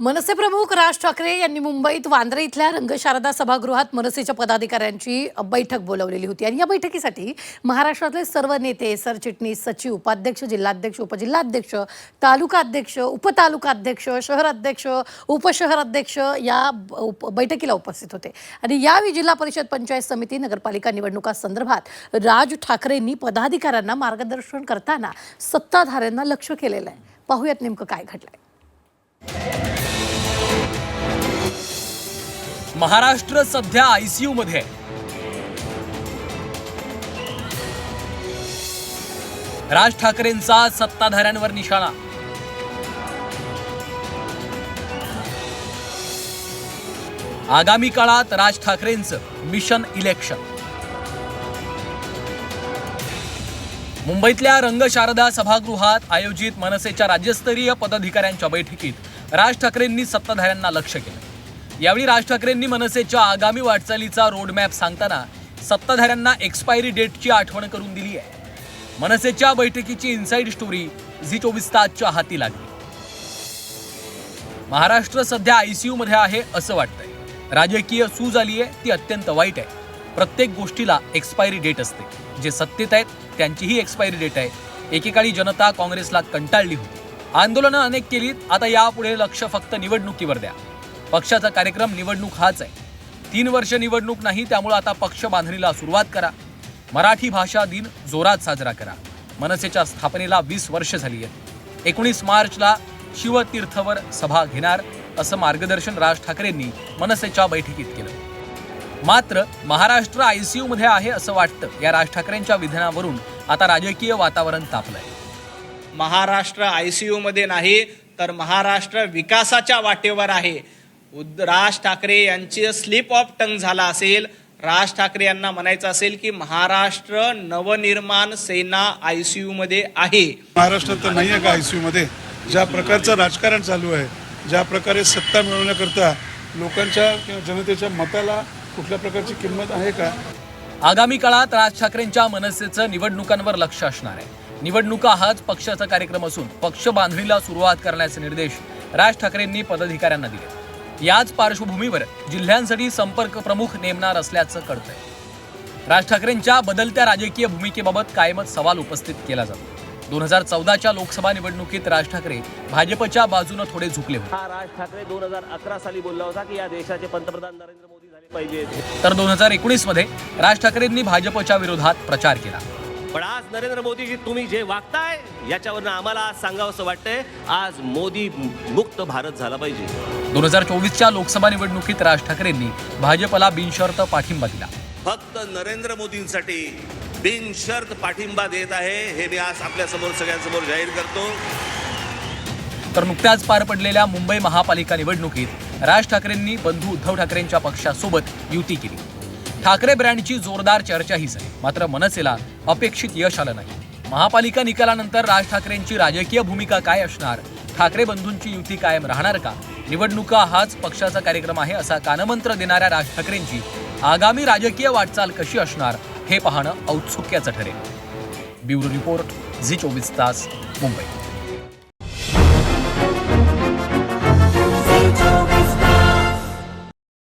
मनसे प्रमुख राज ठाकरे यांनी मुंबईत वांद्रे इथल्या रंगशारदा सभागृहात मनसेच्या पदाधिकाऱ्यांची बैठक बोलावलेली होती आणि या बैठकीसाठी महाराष्ट्रातले सर्व नेते, सरचिटणीस, सचिव, उपाध्यक्ष, जिल्हाध्यक्ष, उपजिल्हाध्यक्ष, तालुकाध्यक्ष, उपतालुकाध्यक्ष, शहराध्यक्ष, उपशहराध्यक्ष या बैठकीला उपस्थित होते आणि यावेळी जिल्हा परिषद, पंचायत समिती, नगरपालिका निवडणुकांसंदर्भात राज ठाकरेंनी पदाधिकाऱ्यांना मार्गदर्शन करताना सत्ताधाऱ्यांना लक्ष्य केलेलं आहे. पाहूयात नेमकं काय घडलंय. महाराष्ट्र सध्या आयसीयू मध्ये. राज ठाकरेंचा सत्ताधाऱ्यांवर निशाणा. आगामी काळात राज ठाकरेंचं मिशन इलेक्शन. मुंबईतल्या रंगशारदा सभागृहात आयोजित मनसेच्या राज्यस्तरीय पदाधिकाऱ्यांच्या बैठकीत राज ठाकरेंनी सत्ताधाऱ्यांना लक्ष्य केलं. यावेळी राज ठाकरेंनी मनसेच्या आगामी वाटचालीचा रोडमॅप सांगताना सत्ताधाऱ्यांना एक्सपायरी डेटची आठवण करून दिली आहे. मनसेच्या बैठकीची इनसाइड स्टोरी झी 24 तासच्या हाती लागली. महाराष्ट्र सध्या आयसीयू मध्ये आहे असं वाटतंय. राजकीय सूज आली आहे, ती अत्यंत वाईट आहे. प्रत्येक गोष्टीला एक्सपायरी डेट असते. जे सत्तेत आहेत त्यांचीही एक्सपायरी डेट आहे. एकेकाळी जनता काँग्रेसला कंटाळली होती, आंदोलनं अनेक केलीत. आता यापुढे लक्ष फक्त निवडणुकीवर द्या. पक्षाचा कार्यक्रम निवडणूक हाच आहे. 3 वर्ष निवडणूक नाही, त्यामुळे आता पक्ष बांधणीला सुरुवात करा. मराठी भाषा दिन जोरात साजरा करा. मनसेच्या स्थापनेला 20 वर्ष झाली आहेत. 19 मार्चला शिवतीर्थवर सभा घेणार असं मार्गदर्शन राज ठाकरेंनी मनसेच्या बैठकीत केलं. मात्र महाराष्ट्र आयसीयू मध्ये आहे असं वाटतं. या राज ठाकरेंच्या विधानावरून आता राजकीय वातावरण तापलंय. महाराष्ट्र आयसीयू मध्ये नाही तर महाराष्ट्र विकासाच्या वाटेवर आहे. राज ठाकरे यांची स्लिप ऑफ टंग झाला असेल. राज ठाकरे यांना म्हणायचं असेल की महाराष्ट्र नवनिर्माण सेना आयसीयू मध्ये आहे. महाराष्ट्रात तर नाही आहे का आयसीयू मध्ये? ज्या प्रकारचं राजकारण चालू आहे, ज्या प्रकारे सत्ता मिळवण्याकरता लोकांच्या किंवा जनतेच्या मताला कुठल्या प्रकारची किंमत आहे का? आगामी काळात राज ठाकरेंच्या मनसेचं निवडणुकांवर लक्ष असणार आहे. निवडणुका हाच पक्षाचा कार्यक्रम असून पक्ष बांधणीला सुरुवात करण्याचे निर्देश राज ठाकरेंनी पदाधिकाऱ्यांना दिले. याच पार्श्वभूमीवर जिल्ह्यांसाठी संपर्क प्रमुख नेमणार असल्याचं कळतंय. राज ठाकरेंच्या बदलत्या राजकीय भूमिकेबाबत कायमच सवाल उपस्थित केला जातो. 2014च्या लोकसभा निवडणुकीत राज ठाकरे भाजपच्या बाजूने थोडे झुकले होते. राज ठाकरे 2011 साली बोलला होता की या देशाचे पंतप्रधान नरेंद्र मोदी झाले पाहिजेत. तर 2019 मध्ये राज ठाकरेंनी भाजपच्या विरोधात प्रचार केला. पण आज नरेंद्र मोदीजी तुम्ही जे वागताय याच्यावरनं आम्हाला आज सांगावंसं वाटतंय, आज मोदी मुक्त भारत झाला पाहिजे. 2024च्या लोकसभा निवडणुकीत राज ठाकरेंनी भाजपला बिनशर्त पाठिंबा दिला. फक्त नरेंद्र मोदींसाठी बिनशर्त पाठिंबा देत आहे हे मी आज आपल्या समोर सगळ्यांसमोर जाहीर करतो. तर नुकत्याच पार पडलेल्या मुंबई महापालिका निवडणुकीत राज ठाकरेंनी बंधू उद्धव ठाकरेंच्या पक्षासोबत युती केली. ठाकरे ब्रँडची जोरदार चर्चाही झाली. मात्र मनसेला अपेक्षित यश आलं नाही. महापालिका निकालानंतर राज ठाकरेंची राजकीय भूमिका काय असणार? ठाकरे बंधूंची युती कायम राहणार का? निवडणुका हाच पक्षाचा कार्यक्रम आहे असा कानमंत्र देणाऱ्या राज ठाकरेंची आगामी राजकीय वाटचाल कशी असणार हे पाहणं औत्सुक्याचं ठरेल. ब्युरो रिपोर्ट झी 24 तास, मुंबई.